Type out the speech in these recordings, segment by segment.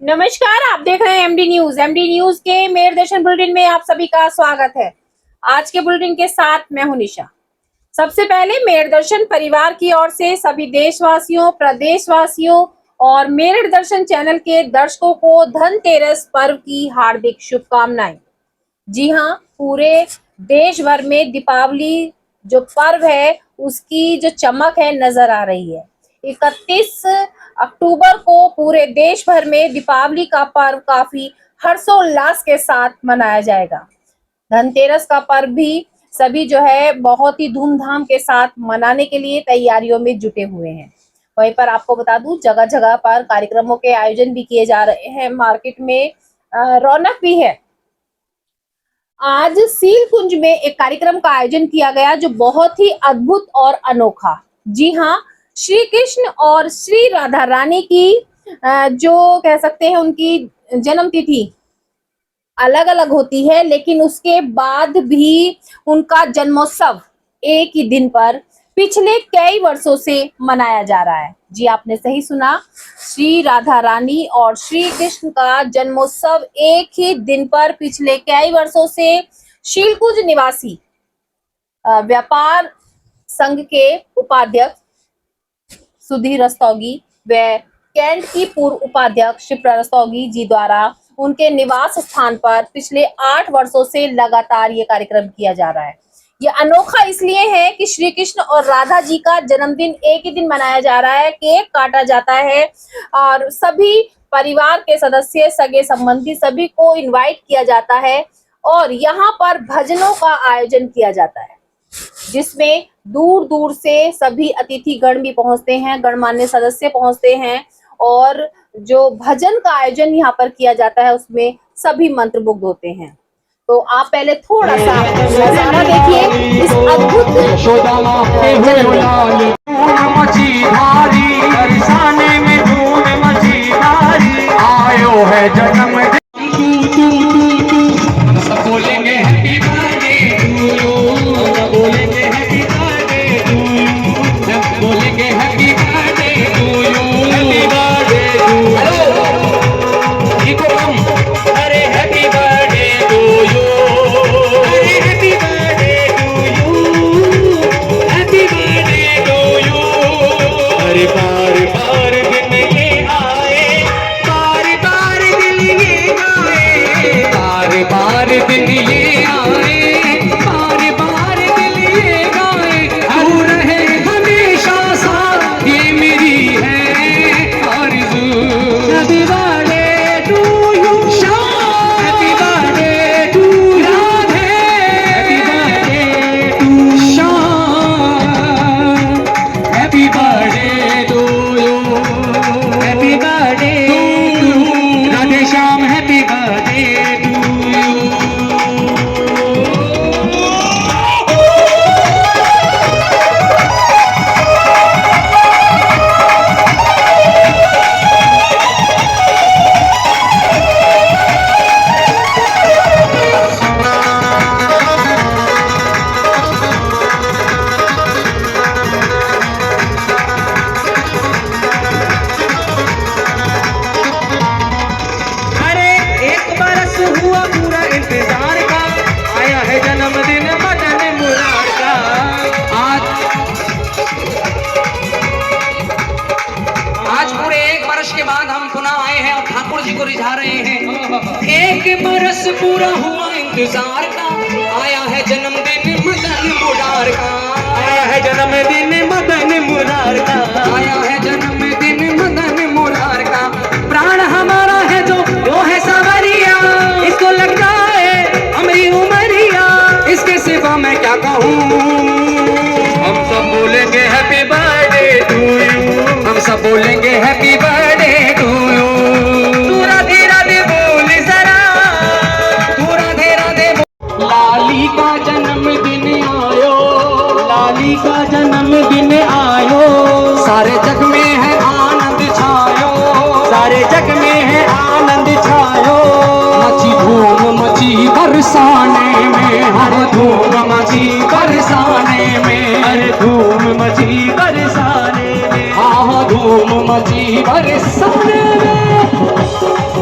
नमस्कार, आप देख रहे हैं एमडी न्यूज। एमडी न्यूज के मेयर दर्शन बुलेटिन में आप सभी का स्वागत है। आज के बुलेटिन के साथ मैं हूं निशा। सबसे पहले मेयर दर्शन परिवार की ओर से सभी देशवासियों, प्रदेशवासियों और मेयर दर्शन चैनल के दर्शकों को धनतेरस पर्व की हार्दिक शुभकामनाएं। जी हाँ, पूरे देश भर में दीपावली जो पर्व है उसकी जो चमक है नजर आ रही है। 31 अक्टूबर को पूरे देश भर में दीपावली का पर्व काफी हर्षोल्लास के साथ मनाया जाएगा। धनतेरस का पर्व भी सभी जो है बहुत ही धूमधाम के साथ मनाने के लिए तैयारियों में जुटे हुए हैं। वहीं पर आपको बता दूं, जगह जगह पर कार्यक्रमों के आयोजन भी किए जा रहे हैं। मार्केट में रौनक भी है। आज सील कुंज में एक कार्यक्रम का आयोजन किया गया जो बहुत ही अद्भुत और अनोखा। जी हाँ, श्री कृष्ण और श्री राधा रानी की जो कह सकते हैं उनकी जन्म तिथि अलग अलग होती है, लेकिन उसके बाद भी उनका जन्मोत्सव एक ही दिन पर पिछले कई वर्षों से मनाया जा रहा है। जी आपने सही सुना, श्री राधा रानी और श्री कृष्ण का जन्मोत्सव एक ही दिन पर पिछले कई वर्षों से शीलकुंज निवासी व्यापार संघ के उपाध्यक्ष सुधीर रस्तोगी व कैंट की पूर्व उपाध्यक्ष शिप्रा रस्तोगी जी द्वारा उनके निवास स्थान पर पिछले 8 वर्षों से लगातार ये कार्यक्रम किया जा रहा है। ये अनोखा इसलिए है कि श्री कृष्ण और राधा जी का जन्मदिन एक ही दिन मनाया जा रहा है, केक काटा जाता है और सभी परिवार के सदस्य, सगे संबंधी सभी को इनवाइट किया जाता है और यहाँ पर भजनों का आयोजन किया जाता है, जिसमें दूर दूर से सभी अतिथि गण भी पहुंचते हैं, गणमान्य सदस्य पहुंचते हैं और जो भजन का आयोजन यहाँ पर किया जाता है उसमें सभी मंत्रमुग्ध होते हैं। तो आप पहले थोड़ा सा नजारा देखिए इस अद्भुत रिझा रहे हैं। एक बरस पूरा हुआ इंतजार का, आया है जन्मदिन मदन मुरार का, आया है जन्मदिन मदन मुरार का, आया है जन्मदिन मदन मुरार का। प्राण हमारा है जो वो है सवरिया, इसको लगता है हमारी उमरिया, इसके सिवा मैं क्या कहूँ। हम सब बोलेंगे हैप्पी बर्थडे टू यू, हम सब बोलेंगे हैप्पी बर्थडे टू यू। लाली का जन्मदिन आयो, लाली का जन्मदिन आयो, सारे जग में है आनंद छायो, सारे जग में है आनंद छायो। मची धूम मची बरसाने में, हर धूम मची बरसाने में, हर धूम मची बरसाने में, हाँ धूम मची बरसाने में।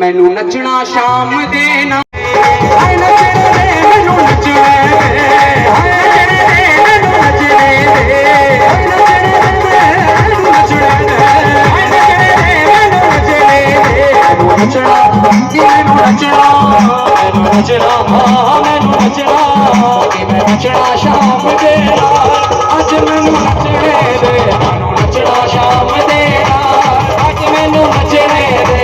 मैनू नचना शाम दे ना हाय नचने दे मैनू नचने दे हाय नचने दे मैनू नचने दे हाय नचने दे मैनू नचने दे मैनू नचना मैनू नचना मैनू नचना मैनू नचना मैं नचना शाम दे अज मैनू नचने दे मैनू नचना शाम दे अज मैनू नचने दे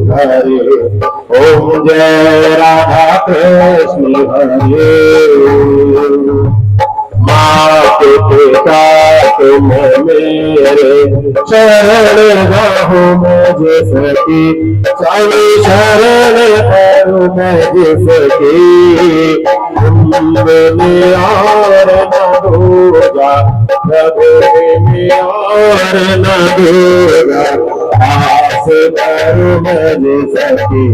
हरे ओम जय राधा कृष्ण हरे मात पिता तुम मेरे शरण रहो मुझ सकी स्वामी शरण करो मुझ सकी तुमने और न होगा प्रभु में और न होगा आस करो मुझ सकी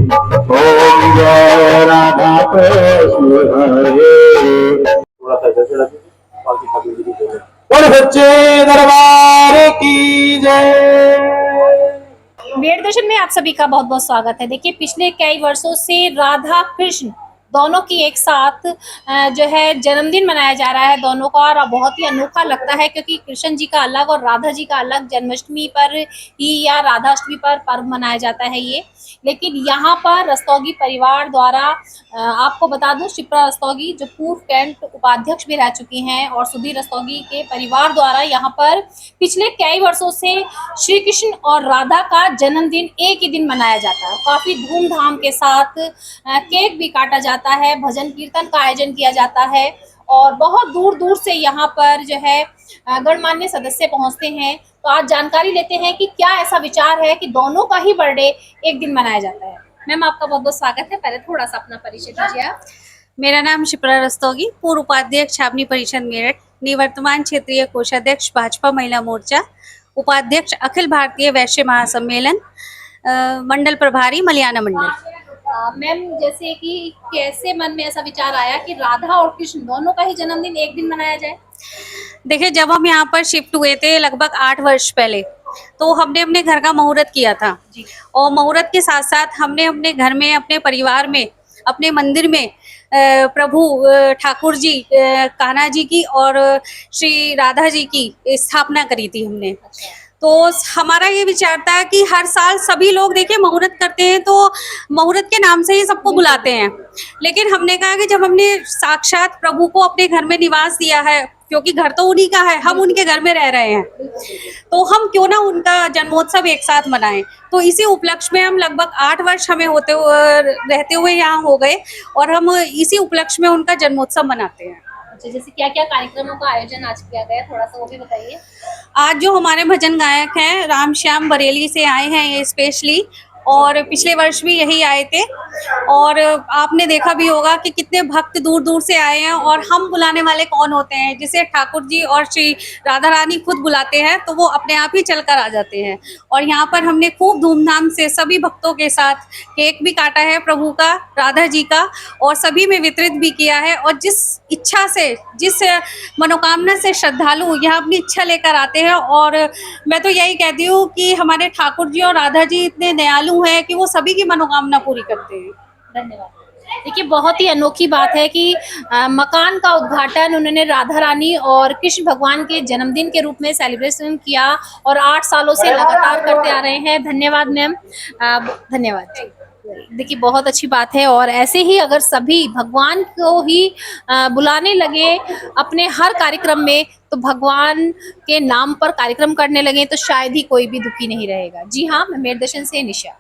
ओम जय राधा कृष्ण हरे और सच्चे दरबार की जय। मेर दर्शन में आप सभी का बहुत बहुत स्वागत है। देखिए, पिछले कई वर्षों से राधा कृष्ण दोनों की एक साथ जो है जन्मदिन मनाया जा रहा है दोनों का, और बहुत ही अनोखा लगता है क्योंकि कृष्ण जी का अलग और राधा जी का अलग जन्माष्टमी पर ही या राधाष्टमी पर पर्व मनाया जाता है ये। लेकिन यहाँ पर रस्तोगी परिवार द्वारा आपको बता दूं, शिप्रा रस्तोगी जो पूर्व कैंट उपाध्यक्ष भी रह चुकी हैं, और सुधीर रस्तोगी के परिवार द्वारा यहाँ पर पिछले कई वर्षों से श्री कृष्ण और राधा का जन्मदिन एक ही दिन मनाया जाता है। काफी धूमधाम के साथ केक भी काटा जाता है, भजन कीर्तन का आयोजन किया जाता है, और बहुत दूर दूर से यहाँ पर जो है गणमान्य सदस्य पहुंचते हैं। तो आज जानकारी लेते हैं कि क्या ऐसा विचार है कि दोनों का ही बर्थडे एक दिन मनाया जाता है। मैम, आपका बहुत बहुत स्वागत है। पहले थोड़ा सा अपना परिचय दीजिए आप। मेरा नाम शिप्रा रस्तोगी, पूर्व उपाध्यक्ष छावनी परिषद मेरठ, निवर्तमान क्षेत्रीय कोषाध्यक्ष भाजपा महिला मोर्चा, उपाध्यक्ष अखिल भारतीय वैश्य महासम्मेलन, मंडल प्रभारी मलयाना मंडल। मैम, जैसे कि कैसे मन में ऐसा विचार आया कि राधा और कृष्ण दोनों का ही जन्मदिन एक दिन मनाया जाए? देखिए, जब हम यहाँ पर शिफ्ट हुए थे लगभग 8 वर्ष पहले, तो हमने अपने घर का मुहूर्त किया था जी। और मुहूर्त के साथ साथ हमने अपने घर में, अपने परिवार में, अपने मंदिर में प्रभु ठाकुर जी, कान्हा जी की और श्री राधा जी की स्थापना करी थी हमने। तो हमारा ये विचार था कि हर साल सभी लोग देखिए मुहूर्त करते हैं तो मुहूर्त के नाम से ही सबको बुलाते हैं, लेकिन हमने कहा कि जब हमने साक्षात प्रभु को अपने घर में निवास दिया है, क्योंकि घर तो उन्हीं का है, हम उनके घर में रह रहे हैं, तो हम क्यों ना उनका जन्मोत्सव एक साथ मनाएं। तो इसी उपलक्ष्य में हम लगभग 8 वर्ष हमें रहते हुए यहाँ हो गए, और हम इसी उपलक्ष्य में उनका जन्मोत्सव मनाते हैं। अच्छा, जैसे क्या क्या कार्यक्रमों का आयोजन आज किया गया, थोड़ा सा वो भी बताइए। आज जो हमारे भजन गायक हैं राम श्याम बरेली से आए हैं ये स्पेशली, और पिछले वर्ष भी यही आए थे, और आपने देखा भी होगा कि कितने भक्त दूर दूर से आए हैं। और हम बुलाने वाले कौन होते हैं, जिसे ठाकुर जी और श्री राधा रानी खुद बुलाते हैं तो वो अपने आप ही चलकर आ जाते हैं। और यहाँ पर हमने खूब धूमधाम से सभी भक्तों के साथ केक भी काटा है प्रभु का, राधा जी का, और सभी में वितरित भी किया है। और जिस इच्छा से, जिस मनोकामना से श्रद्धालु यहाँ अपनी इच्छा लेकर आते हैं, और मैं तो यही कहती हूँ कि हमारे ठाकुर जी और राधा जी इतने दयालु है कि वो सभी की मनोकामना पूरी करते हैं। धन्यवाद। देखिए, बहुत ही अनोखी बात है कि मकान का उद्घाटन उन्होंने राधा रानी और कृष्ण भगवान के जन्मदिन के रूप में सेलिब्रेशन किया, और 8 सालों से लगातार करते आ रहे हैं। धन्यवाद मैम, धन्यवाद। देखिए, बहुत अच्छी बात है, और ऐसे ही अगर सभी भगवान को ही बुलाने लगे अपने हर कार्यक्रम में, तो भगवान के नाम पर कार्यक्रम करने लगे, तो शायद ही कोई भी दुखी नहीं रहेगा। जी हाँ, मैं मेरदर्शन से निशा।